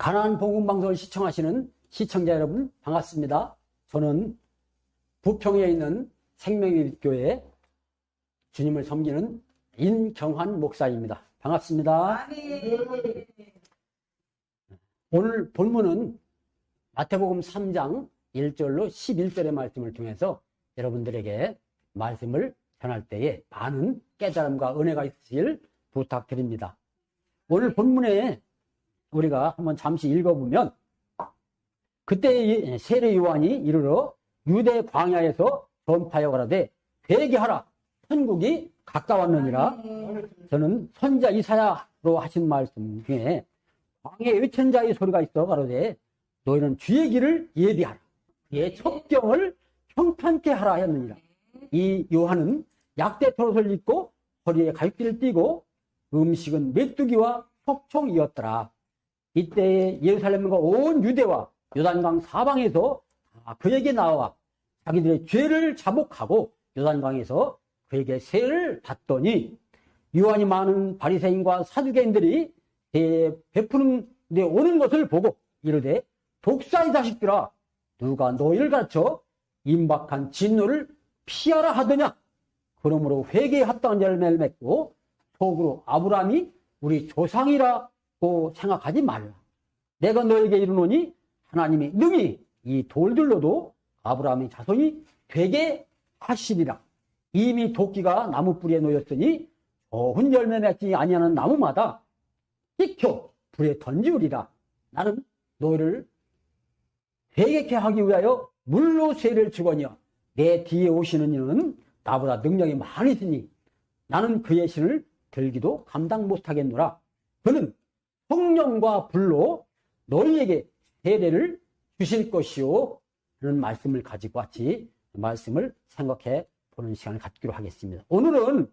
가나안 복음 방송을 시청하시는 시청자 여러분 반갑습니다. 저는 부평에 있는 생명의교회 주님을 섬기는 인경환 목사입니다. 반갑습니다. 아멘. 오늘 본문은 마태복음 3장 1절로 11절의 말씀을 통해서 여러분들에게 말씀을 전할 때에 많은 깨달음과 은혜가 있으실 부탁드립니다. 오늘 본문에 우리가 한번 잠시 읽어보면, 그때 세례 요한이 이르러 유대 광야에서 전파하여 가라되 회개하라, 천국이 가까웠느니라. 저는 선지자 이사야로 하신 말씀 중에 광야에 외친 자의 소리가 있어 가로되 너희는 주의 길을 예비하라, 그의 첩경을 평탄케 하라 하였느니라. 이 요한은 약대 털옷을 입고 허리에 갈기를 띠고 음식은 메뚜기와 석총이었더라. 이때 예루살렘과 온 유대와 요단강 사방에서 그에게 나와 자기들의 죄를 자복하고 요단강에서 그에게 세를 받더니, 요한이 많은 바리새인과 사두개인들이 베푸는 데 오는 것을 보고 이르되 독사의 자식들아, 누가 너희를 가르쳐 임박한 진노를 피하라 하더냐. 그러므로 회개에 합당한 열매를 맺고 속으로 아브라함이 우리 조상이라고 생각하지 말라. 내가 너에게 이르노니 하나님이 능히 이 돌들로도 아브라함의 자손이 되게 하시리라. 이미 도끼가 나무 뿌리에 놓였으니 좋은 열매 맺지 아니하는 나무마다 익혀 불에 던지우리라. 나는 너희를 회개케 하기 위하여 물로 세를 주거니와 내 뒤에 오시는 이는 나보다 능력이 많으시니 나는 그의 신을 들기도 감당 못하겠노라. 그는 성령과 불로 너희에게 세례를 주실 것이요 하는 말씀을 가지고 같이 말씀을 생각해 보는 시간을 갖기로 하겠습니다. 오늘은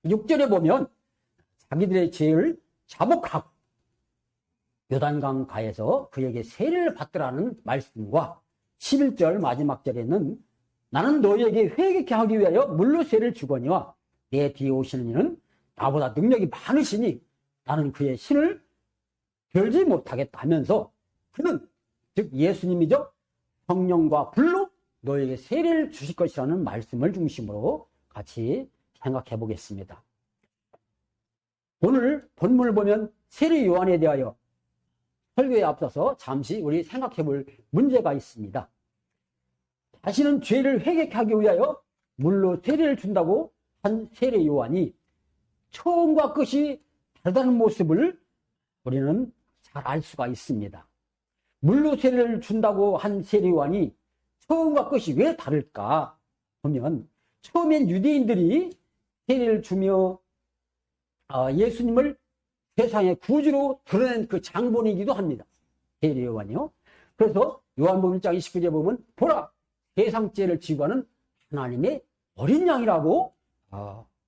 6절에 보면 자기들의 죄를 자복하고 요단강 가에서 그에게 세례를 받으라는 말씀과 11절 마지막 절에는 나는 너희에게 회개케 하기 위하여 물로 세를 주거니와 내 뒤에 오시는 이는 나보다 능력이 많으시니 나는 그의 신을 별지 못하겠다 하면서, 그는 즉 예수님이죠, 성령과 불로 너에게 세례를 주실 것이라는 말씀을 중심으로 같이 생각해 보겠습니다. 오늘 본문을 보면 세례 요한에 대하여 설교에 앞서서 잠시 우리 생각해 볼 문제가 있습니다. 자신은 죄를 회개케 하기 위하여 물로 세례를 준다고 한 세례 요한이 처음과 끝이 다르다는 모습을 우리는 잘 알 수가 있습니다. 물로 세례를 준다고 한 세례 요한이 처음과 끝이 왜 다를까 보면, 처음엔 유대인들이 세례를 주며 예수님을 세상의 구주로 드러낸 그 장본이기도 합니다. 세례 요한이요. 그래서 요한복음 1장 29절에 보면 보라, 세상 죄를 지고 가는 하나님의 어린 양이라고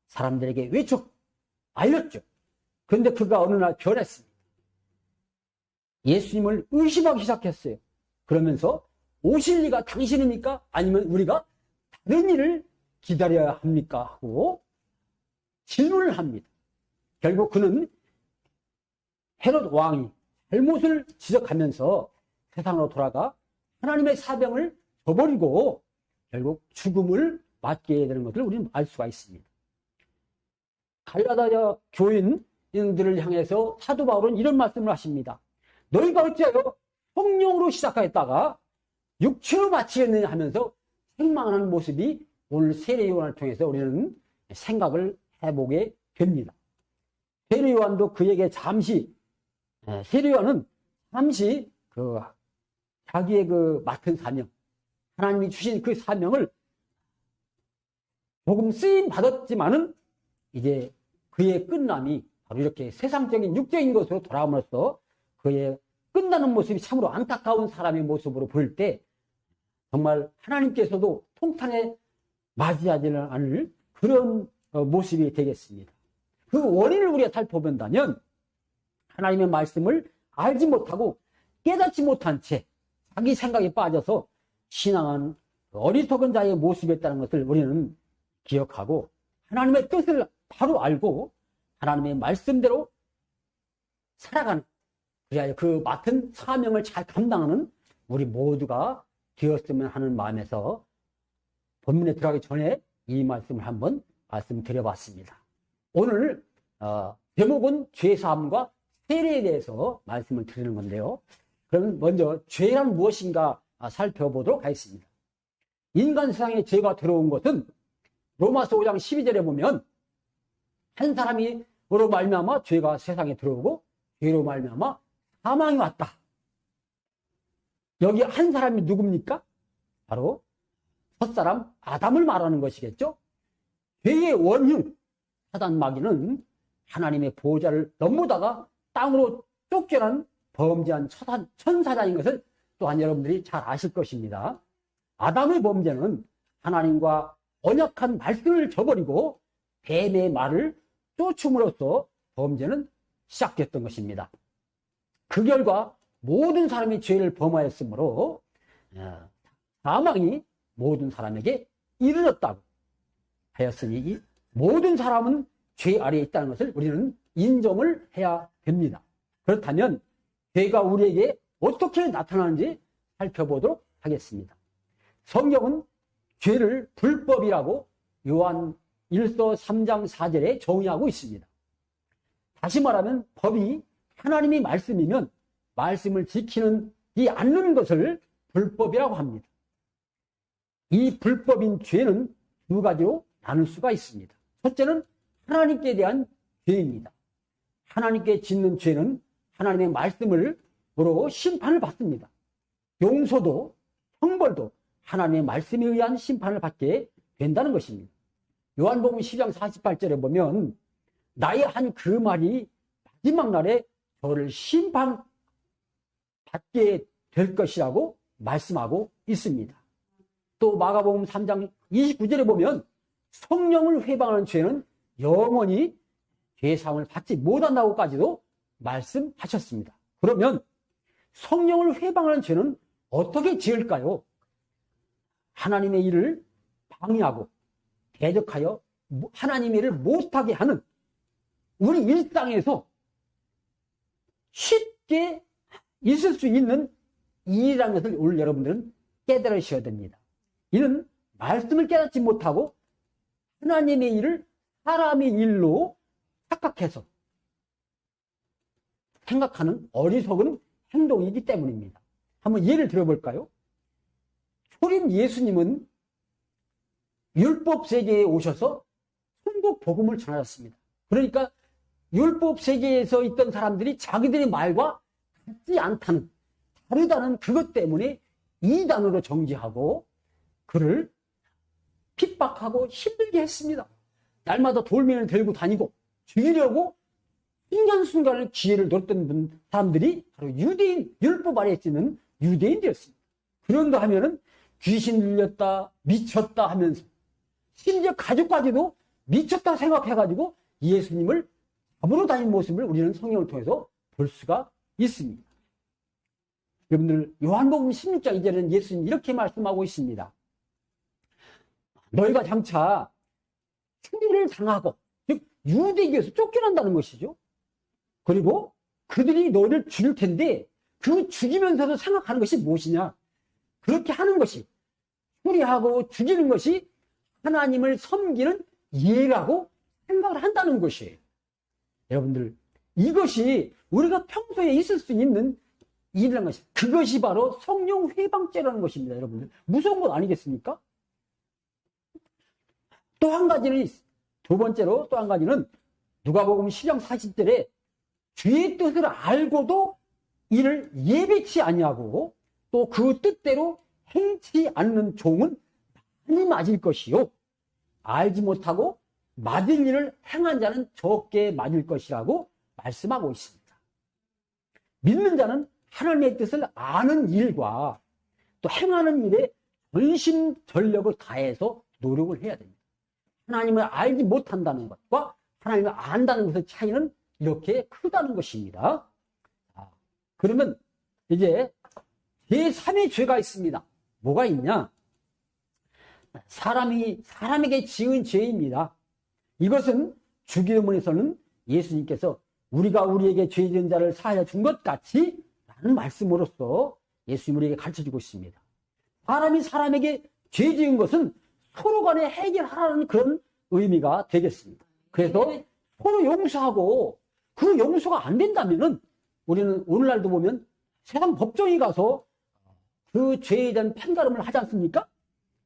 사람들에게 외쳐 알렸죠. 그런데 그가 어느 날 변했습니다. 예수님을 의심하기 시작했어요. 그러면서 오실 리가 당신입니까? 아니면 우리가 다른 일을 기다려야 합니까? 하고 질문을 합니다. 결국 그는 헤롯 왕이 잘못을 지적하면서 세상으로 돌아가 하나님의 사명을 저버리고 결국 죽음을 맞게 되는 것을 우리는 알 수가 있습니다. 갈라디아 교인들을 향해서 사도 바울은 이런 말씀을 하십니다. 너희가 어찌하여 성령으로 시작하였다가 육체로 마치겠느냐 하면서 책망하는 모습이 오늘 세례 요한을 통해서 우리는 생각을 해보게 됩니다. 세례 요한도 그에게 세례 요한은 잠시 자기의 맡은 사명, 하나님이 주신 그 사명을 조금 쓰임 받았지만은 이제 그의 끝남이 바로 이렇게 세상적인 육적인 것으로 돌아옴으로써 그의 끝나는 모습이 참으로 안타까운 사람의 모습으로 보일 때 정말 하나님께서도 통탄에 맞이하지는 않을 그런 모습이 되겠습니다. 그 원인을 우리가 살펴본다면, 하나님의 말씀을 알지 못하고 깨닫지 못한 채 자기 생각에 빠져서 신앙한 어리석은 자의 모습이었다는 것을 우리는 기억하고, 하나님의 뜻을 바로 알고 하나님의 말씀대로 살아가는 그래야 그 맡은 사명을 잘 감당하는 우리 모두가 되었으면 하는 마음에서 본문에 들어가기 전에 이 말씀을 한번 말씀드려봤습니다. 오늘 제목은 죄사함과 세례에 대해서 말씀을 드리는 건데요. 그러면 먼저 죄란 무엇인가 살펴보도록 하겠습니다. 인간 세상에 죄가 들어온 것은 로마서 5장 12절에 보면 한 사람이 으로 말미암아 죄가 세상에 들어오고 죄로 말미암아 사망이 왔다. 여기 한 사람이 누굽니까? 바로 첫사람 아담을 말하는 것이겠죠. 죄의 원흉 사단 마귀는 하나님의 보호자를 넘보다가 땅으로 쫓겨난 범죄한 천사자인 것을 또한 여러분들이 잘 아실 것입니다. 아담의 범죄는 하나님과 언약한 말씀을 저버리고 뱀의 말을 쫓음으로써 범죄는 시작됐던 것입니다. 그 결과 모든 사람이 죄를 범하였으므로 사망이 모든 사람에게 이르렀다고 하였으니 이 모든 사람은 죄 아래에 있다는 것을 우리는 인정을 해야 됩니다. 그렇다면 죄가 우리에게 어떻게 나타나는지 살펴보도록 하겠습니다. 성경은 죄를 불법이라고 요한 1서 3장 4절에 정의하고 있습니다. 다시 말하면 법이 하나님의 말씀이면 말씀을 지키지 않는 것을 불법이라고 합니다. 이 불법인 죄는 두 가지로 나눌 수가 있습니다. 첫째는 하나님께 대한 죄입니다. 하나님께 짓는 죄는 하나님의 말씀으로 심판을 받습니다. 용서도 형벌도 하나님의 말씀에 의한 심판을 받게 된다는 것입니다. 요한복음 10장 48절에 보면 나의 한 그 말이 마지막 날에 저를 심판받게 될 것이라고 말씀하고 있습니다. 또 마가복음 3장 29절에 보면 성령을 회방하는 죄는 영원히 죄사함을 받지 못한다고까지도 말씀하셨습니다. 그러면 성령을 회방하는 죄는 어떻게 지을까요? 하나님의 일을 방해하고 대적하여 하나님의 일을 못하게 하는 우리 일상에서 쉽게 있을 수 있는 일이라는 것을 오늘 여러분들은 깨달으셔야 됩니다. 이는 말씀을 깨닫지 못하고 하나님의 일을 사람의 일로 착각해서 생각하는 어리석은 행동이기 때문입니다. 한번 예를 들어볼까요? 초림 예수님은 율법 세계에 오셔서 천국 복음을 전하셨습니다. 그러니까 율법 세계에서 있던 사람들이 자기들의 말과 같지 않다는, 다르다는 그것 때문에 이단으로 정죄하고 그를 핍박하고 힘들게 했습니다. 날마다 돌멩이를 들고 다니고 죽이려고 순간순간을 기회를 노렸던 사람들이 바로 유대인, 율법 아래에 있는 유대인들이었습니다. 그런가 하면은 귀신 들렸다, 미쳤다 하면서 심지어 가족까지도 미쳤다 생각해가지고 예수님을 잡으러 다닌 모습을 우리는 성경을 통해서 볼 수가 있습니다. 여러분들 요한복음 16장 2절에는 예수님 이렇게 말씀하고 있습니다. 너희가 장차 승리를 당하고 즉 유대교에서 쫓겨난다는 것이죠. 그리고 그들이 너를 죽일 텐데 그 죽이면서도 생각하는 것이 무엇이냐? 그렇게 하는 것이 추리하고 죽이는 것이 하나님을 섬기는 예라고 생각을 한다는 것이에요. 여러분들 이것이 우리가 평소에 있을 수 있는 일이라는 것이 그것이 바로 성령 회방죄라는 것입니다. 여러분들 무서운 것 아니겠습니까? 또 한 가지는 두 번째로 또 한 가지는 누가복음 10장 40절에 주의 뜻을 알고도 이를 예비치 아니하고 또 그 뜻대로 행치 않는 종은 많이 맞을 것이요 알지 못하고 맞을 일을 행한 자는 적게 맞을 것이라고 말씀하고 있습니다. 믿는 자는 하나님의 뜻을 아는 일과 또 행하는 일에 전심전력을 다해서 노력을 해야 됩니다. 하나님을 알지 못한다는 것과 하나님을 안다는 것의 차이는 이렇게 크다는 것입니다. 그러면 이제 제3의 죄가 있습니다. 뭐가 있냐? 사람에게 지은 죄입니다. 이것은 주기도문에서는 예수님께서 우리가 우리에게 죄 지은 자를 사하여 준 것 같이 라는 말씀으로써 예수님 우리에게 가르쳐주고 있습니다. 사람이 사람에게 죄 지은 것은 서로 간에 해결하라는 그런 의미가 되겠습니다. 그래서 서로 용서하고 그 용서가 안 된다면은 우리는 오늘날도 보면 세상 법정에 가서 그 죄에 대한 판가름을 하지 않습니까?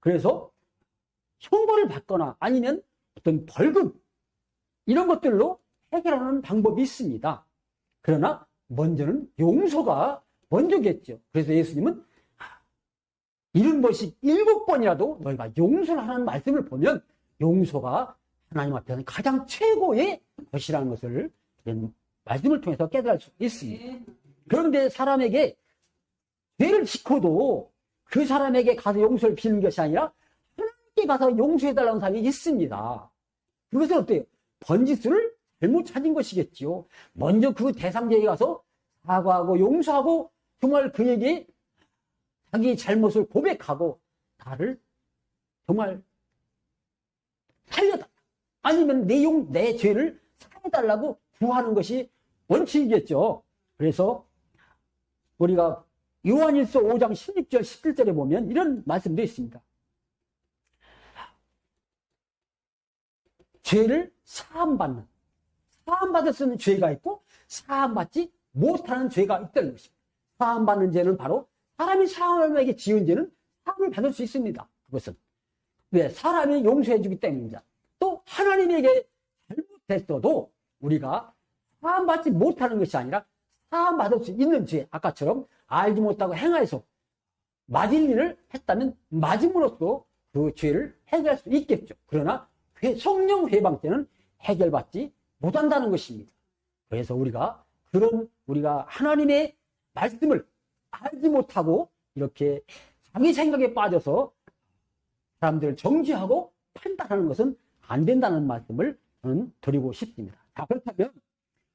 그래서 형벌을 받거나 아니면 어떤 벌금 이런 것들로 해결하는 방법이 있습니다. 그러나 먼저는 용서가 먼저겠죠. 그래서 예수님은 70번씩 7번이라도 너희가 용서를 하는 말씀을 보면 용서가 하나님 앞에서는 가장 최고의 것이라는 것을 말씀을 통해서 깨달을 수 있습니다. 그런데 사람에게 죄를 짓고도 그 사람에게 가서 용서를 비는 것이 아니라 하나님께 가서 용서해달라는 사람이 있습니다. 그것은 어때요? 번지수를 잘못 찾은 것이겠지요. 먼저 그 대상자에게 가서 사과하고 용서하고 정말 그에게 자기 잘못을 고백하고 나를 정말 살려달라. 아니면 내 죄를 사해달라고 구하는 것이 원칙이겠죠. 그래서 우리가 요한일서 5장 16절 17절에 보면 이런 말씀도 있습니다. 죄를 사함받는, 사함받았으면 죄가 있고 사함받지 못하는 죄가 있다는 것입니다. 사함받는 죄는 바로 사람이 사람에게 지은 죄는 사함을 받을 수 있습니다. 그것은 왜? 사람이 용서해 주기 때문입니다. 또 하나님에게 잘못했어도 우리가 사함받지 못하는 것이 아니라 사함받을 수 있는 죄, 아까처럼 알지 못하고 행하여서 맞을 일을 했다면 맞음으로써 그 죄를 해결할 수 있겠죠. 그러나 성령 회방죄는 해결받지 못한다는 것입니다. 그래서 우리가 하나님의 말씀을 알지 못하고 이렇게 자기 생각에 빠져서 사람들을 정죄하고 판단하는 것은 안 된다는 말씀을 저는 드리고 싶습니다. 자, 그렇다면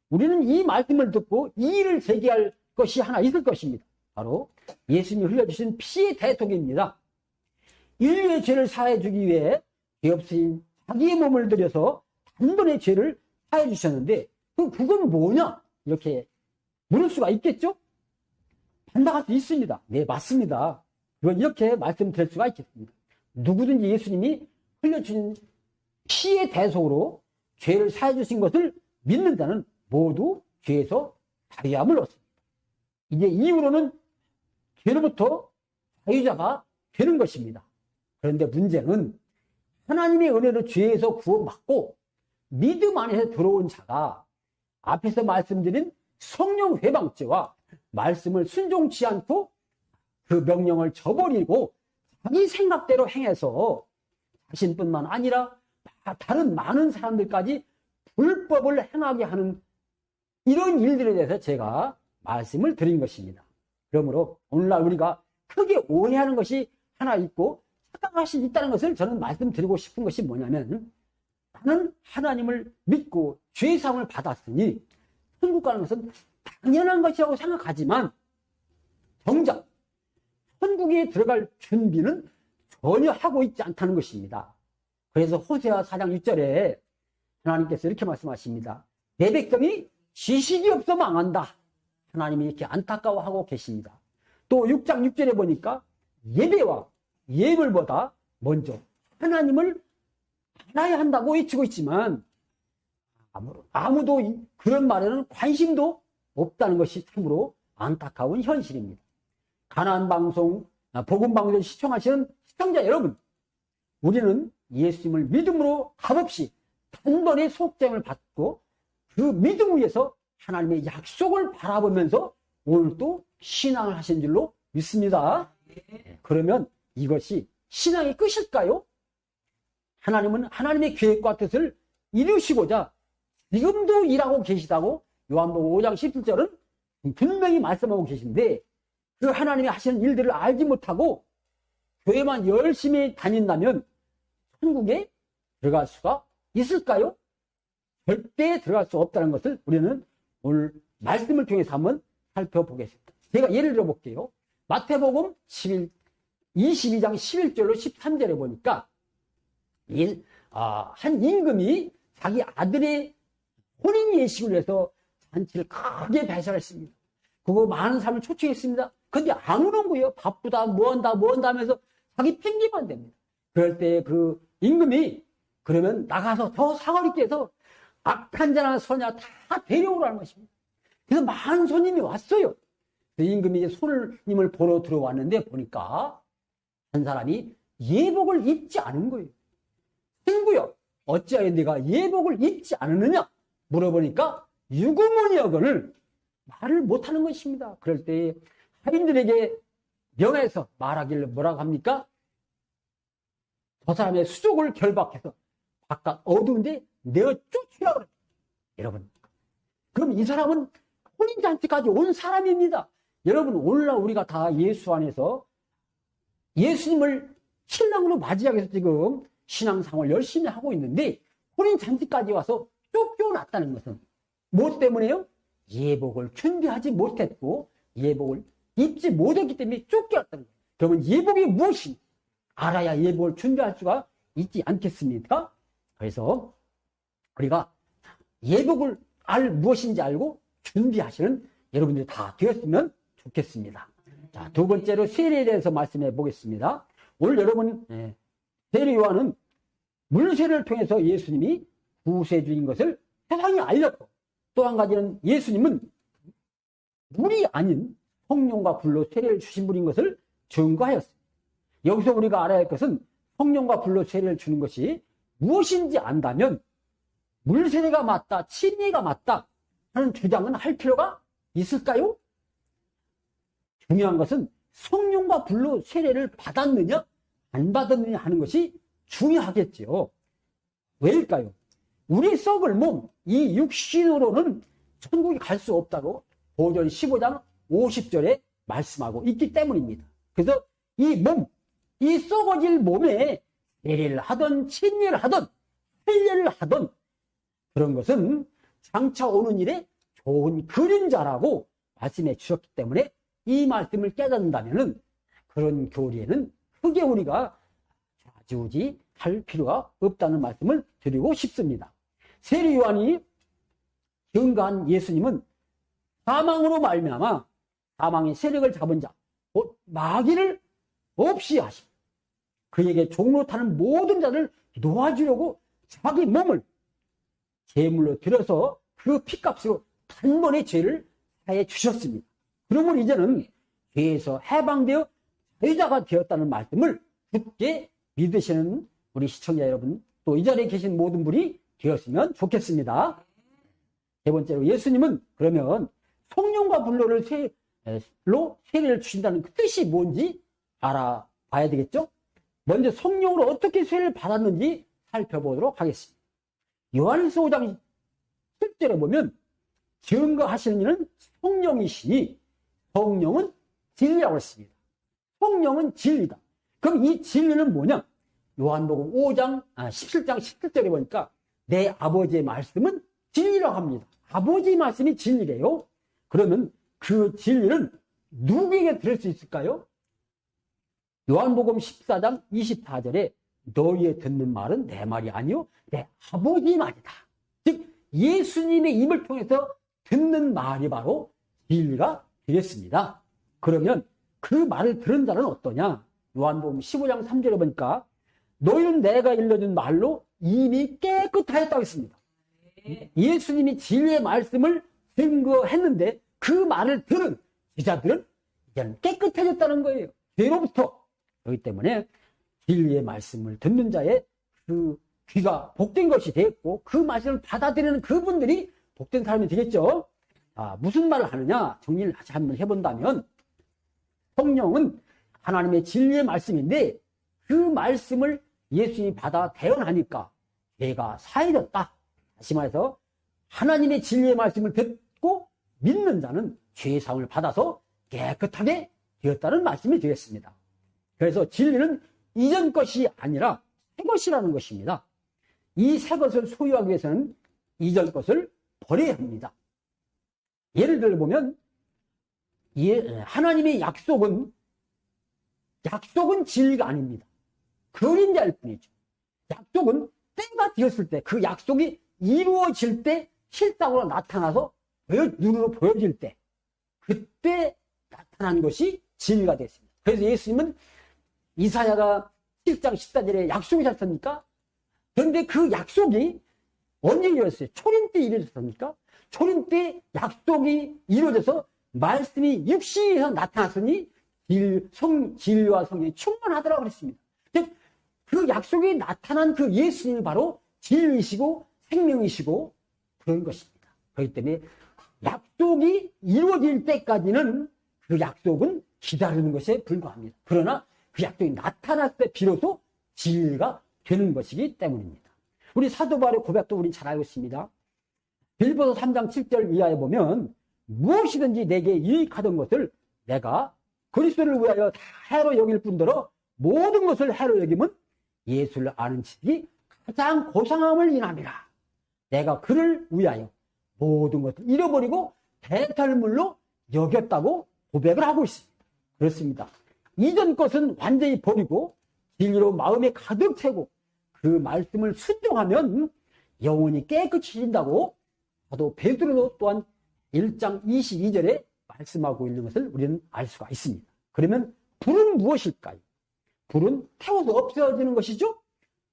우리는 이 말씀을 듣고 이의를 제기할 것이 하나 있을 것입니다. 바로 예수님이 흘려주신 피의 대속입니다. 인류의 죄를 사해 주기 위해 죄 없인 자기의 몸을 들여서 단번에 죄를 사해 주셨는데 그건 뭐냐? 이렇게 물을 수가 있겠죠? 반박할 수 있습니다. 네, 맞습니다. 그건 이렇게 말씀드릴 수가 있겠습니다. 누구든지 예수님이 흘려주신 피의 대속으로 죄를 사해 주신 것을 믿는 자는 모두 죄에서 자유함을 얻습니다. 이제 이후로는 죄로부터 자유자가 되는 것입니다. 그런데 문제는 하나님의 은혜로 죄에서 구원받고 믿음 안에서 들어온 자가 앞에서 말씀드린 성령 회방죄와 말씀을 순종치 않고 그 명령을 저버리고 자기 생각대로 행해서 자신뿐만 아니라 다른 많은 사람들까지 불법을 행하게 하는 이런 일들에 대해서 제가 말씀을 드린 것입니다. 그러므로 오늘날 우리가 크게 오해하는 것이 하나 있고 착각할 수 있다는 것을 저는 말씀드리고 싶은 것이 뭐냐면 나는 하나님을 믿고 죄사함을 받았으니 천국 가는 것은 당연한 것이라고 생각하지만 정작 천국에 들어갈 준비는 전혀 하고 있지 않다는 것입니다. 그래서 호세아 4장 6절에 하나님께서 이렇게 말씀하십니다. 내 백성이 지식이 없어 망한다. 하나님이 이렇게 안타까워하고 계십니다. 또 6장 6절에 보니까 예배와 예물보다 먼저 하나님을 알아야 한다고 외치고 있지만 아무도 그런 말에는 관심도 없다는 것이 참으로 안타까운 현실입니다. 가나안 방송, 복음 방송 시청하시는 시청자 여러분, 우리는 예수님을 믿음으로 값없이 단번에 속죄함을 받고 그 믿음 위에서 하나님의 약속을 바라보면서 오늘 또 신앙을 하신 줄로 믿습니다. 그러면 이것이 신앙의 끝일까요? 하나님은 하나님의 계획과 뜻을 이루시고자 지금도 일하고 계시다고 요한복음 5장 17절은 분명히 말씀하고 계신데 그 하나님이 하시는 일들을 알지 못하고 교회만 열심히 다닌다면 천국에 들어갈 수가 있을까요? 절대 들어갈 수 없다는 것을 우리는 오늘 말씀을 통해서 한번 살펴보겠습니다. 제가 예를 들어 볼게요. 마태복음 22장 11절로 13절에 보니까 한 임금이 자기 아들의 혼인 예식을 위해서 잔치를 크게 배설했습니다. 그거 많은 사람을 초청했습니다. 근데 안 오는 거예요. 바쁘다, 뭐한다 하면서 자기 핑계만 댑니다. 그럴 때 그 임금이 그러면 나가서 저 사거리께서 악한 자나 선자 다 데려오라는 것입니다. 그래서 많은 손님이 왔어요. 그 임금이 이제 손님을 보러 들어왔는데 보니까 한 사람이 예복을 입지 않은 거예요. 친구야, 어찌하여 네가 예복을 입지 않느냐 물어보니까 유구문이여건을 말을 못하는 것입니다. 그럴 때 하인들에게 명해서 말하기를 뭐라고 합니까? 저 사람의 수족을 결박해서 바깥 어두운데 내어 쫓으라고 그래요. 여러분, 그럼 이 사람은 혼인잔치까지 온 사람입니다. 여러분, 오늘날 우리가 다 예수 안에서 예수님을 신랑으로 맞이하기 위해서 지금 신앙생활 열심히 하고 있는데 혼인잔치까지 와서 쫓겨났다는 것은 무엇 때문에요? 예복을 준비하지 못했고 예복을 입지 못했기 때문에 쫓겨났다는 거예요. 그러면 예복이 무엇인지 알아야 예복을 준비할 수가 있지 않겠습니까? 그래서 우리가 예복을 무엇인지 알고 준비하시는 여러분들이 다 되었으면 좋겠습니다. 자, 두 번째로 세례에 대해서 말씀해 보겠습니다. 오늘 여러분 세례 요한은 물세례를 통해서 예수님이 구세주인 것을 세상에 알렸고 또 한 가지는 예수님은 물이 아닌 성령과 불로 세례를 주신 분인 것을 증거하였습니다. 여기서 우리가 알아야 할 것은 성령과 불로 세례를 주는 것이 무엇인지 안다면 물세례가 맞다, 침례가 맞다 하는 주장은 할 필요가 있을까요? 중요한 것은 성령과 불로 세례를 받았느냐 안 받았느냐 하는 것이 중요하겠지요. 왜일까요? 우리 썩을 몸, 이 육신으로는 천국에 갈 수 없다고 보전 15장 50절에 말씀하고 있기 때문입니다. 그래서 이 몸, 이 썩어질 몸에 세례를 하든 침례를 하든 할례를 하든 그런 것은 장차 오는 일에 좋은 그림자라고 말씀해 주셨기 때문에 이 말씀을 깨닫는다면 그런 교리에는 크게 우리가 좌지우지 할 필요가 없다는 말씀을 드리고 싶습니다. 세례 요한이 증거한 예수님은 사망으로 말미암아 사망의 세력을 잡은 자, 곧 마귀를 없이 하시고 그에게 종로 타는 모든 자를 놓아주려고 자기 몸을 제물로 들여서 그 피값으로 단번에 죄를 사해 주셨습니다. 그러면 이제는 죄에서 해방되어 자유자가 되었다는 말씀을 굳게 믿으시는 우리 시청자 여러분, 또 이 자리에 계신 모든 분이 되었으면 좋겠습니다. 세 번째로 예수님은 그러면 성령과 불로를 세례를 주신다는 그 뜻이 뭔지 알아봐야 되겠죠? 먼저 성령으로 어떻게 세례를 받았는지 살펴보도록 하겠습니다. 요한일서 5장 7절에 보면 증거하시는 이는 성령이시니 성령은 진리라고 했습니다. 성령은 진리다. 그럼 이 진리는 뭐냐? 요한복음 17장 17절에 보니까 내 아버지의 말씀은 진리라고 합니다. 아버지의 말씀이 진리래요. 그러면 그 진리는 누구에게 들을 수 있을까요? 요한복음 14장 24절에 너희의 듣는 말은 내 말이 아니요 내 아버지 말이다. 즉 예수님의 입을 통해서 듣는 말이 바로 진리가 되겠습니다. 그러면 그 말을 들은 자는 어떠냐? 요한복음 15장 3절에 보니까 너희는 내가 일러준 말로 이미 깨끗하였다고 했습니다. 예수님이 진리의 말씀을 증거했는데 그 말을 들은 제자들은 이제는 깨끗해졌다는 거예요. 죄로부터. 그렇기 때문에 진리의 말씀을 듣는 자의 그 귀가 복된 것이 되었고 그 말씀을 받아들이는 그분들이 복된 사람이 되겠죠. 무슨 말을 하느냐? 정리를 다시 한번 해본다면 성령은 하나님의 진리의 말씀인데 그 말씀을 예수님이 받아 대언하니까 죄가 사해졌다. 다시 말해서 하나님의 진리의 말씀을 듣고 믿는 자는 죄의 사함을 받아서 깨끗하게 되었다는 말씀이 되겠습니다. 그래서 진리는 이전 것이 아니라 새 것이라는 것입니다. 이 새 것을 소유하기 위해서는 이전 것을 버려야 합니다. 예를 들어보면 하나님의 약속은 진리가 아닙니다. 그림자일 뿐이죠. 약속은 때가 되었을 때 그 약속이 이루어질 때 실상으로 나타나서 눈으로 보여질 때, 그때 나타난 것이 진리가 됐습니다. 그래서 예수님은 이사야가 7장 14절에 약속이 셨습니까? 그런데 그 약속이 언제 이루어졌어요? 초림 때 이루어졌습니까? 초림 때 약속이 이루어져서 말씀이 육신에서 나타났으니 진리와 성령이 충만하더라고 그랬습니다. 즉, 그 약속이 나타난 그 예수님이 바로 진리이시고 생명이시고 그런 것입니다. 그렇기 때문에 약속이 이루어질 때까지는 그 약속은 기다리는 것에 불과합니다. 그러나 그 약속이 나타났을 때 비로소 진리가 되는 것이기 때문입니다. 우리 사도 바울의 고백도 우리는 잘 알고 있습니다. 빌보서 3장 7절 이하에 보면 무엇이든지 내게 유익하던 것을 내가 그리스도를 위하여 다 해로 여길 뿐더러 모든 것을 해로 여김은 예수를 아는 지식이 가장 고상함을 인함이라. 내가 그를 위하여 모든 것을 잃어버리고 대탈물로 여겼다고 고백을 하고 있습니다. 그렇습니다. 이전 것은 완전히 버리고 진리로 마음에 가득 채고 그 말씀을 순종하면 영혼이 깨끗해진다고 사도 베드로도 또한 1장 22절에 말씀하고 있는 것을 우리는 알 수가 있습니다. 그러면 불은 무엇일까요? 불은 태워서 없어지는 것이죠?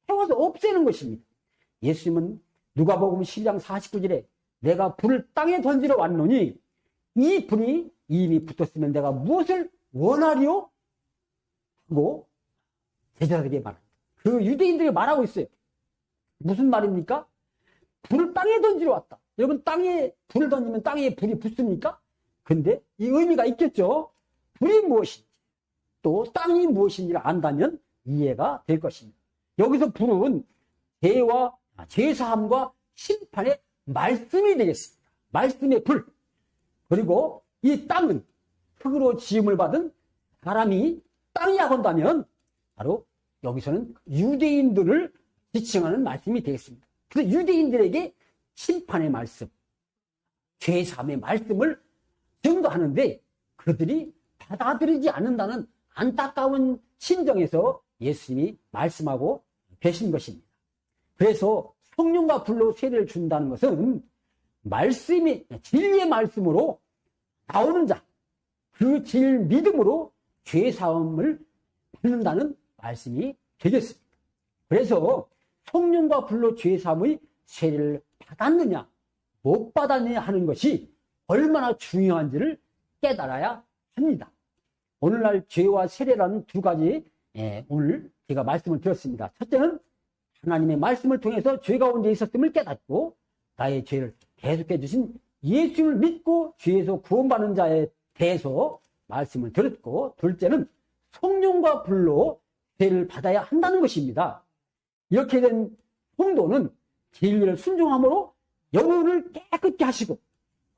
태워서 없애는 것입니다. 예수님은 누가복음 12장 49절에 내가 불을 땅에 던지러 왔노니 이 불이 이미 붙었으면 내가 무엇을 원하리요? 하고 제자들에게 말합니다. 그 유대인들이 말하고 있어요. 무슨 말입니까? 불을 땅에 던지러 왔다. 여러분, 땅에 불을 던지면 땅에 불이 붙습니까? 근데 이 의미가 있겠죠. 불이 무엇인지 또 땅이 무엇인지를 안다면 이해가 될 것입니다. 여기서 불은 죄와 죄사함과 심판의 말씀이 되겠습니다. 말씀의 불. 그리고 이 땅은 흙으로 지음을 받은 사람이 땅이라고 한다면 바로 여기서는 유대인들을 지칭하는 말씀이 되겠습니다. 그래서 유대인들에게 심판의 말씀, 죄사함의 말씀을 전도하는데 그들이 받아들이지 않는다는 안타까운 심정에서 예수님이 말씀하고 계신 것입니다. 그래서 성령과 불로 세례를 준다는 것은 말씀이 진리의 말씀으로 나오는 자, 그 진 믿음으로 죄사함을 받는다는 말씀이 되겠습니다. 그래서 성령과 불로 죄사함의 세례를 받았느냐 못 받았느냐 하는 것이 얼마나 중요한지를 깨달아야 합니다. 오늘날 죄와 세례라는 두 가지 오늘 제가 말씀을 드렸습니다. 첫째는 하나님의 말씀을 통해서 죄 가운데 있었음을 깨닫고 나의 죄를 계속해 주신 예수를 믿고 죄에서 구원받는 자에 대해서 말씀을 드렸고, 둘째는 성령과 불로 세례를 받아야 한다는 것입니다. 이렇게 된 성도는 진리를 순종함으로 영혼을 깨끗게 하시고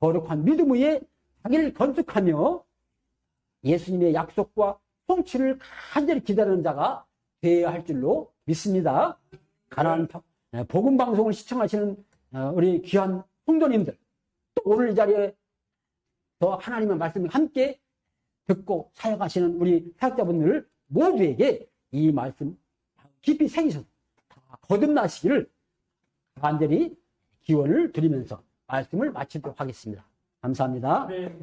거룩한 믿음 위에 자기를 건축하며 예수님의 약속과 성취를 간절히 기다리는 자가 되어야 할 줄로 믿습니다. 가나안 복음 방송을 시청하시는 우리 귀한 성도님들, 또 오늘 이 자리에 더 하나님의 말씀을 함께 듣고 사역하시는 우리 사역자분들 모두에게 이 말씀 깊이 새기셔서 다 거듭나시기를 간절히 기원을 드리면서 말씀을 마치도록 하겠습니다. 감사합니다. 네.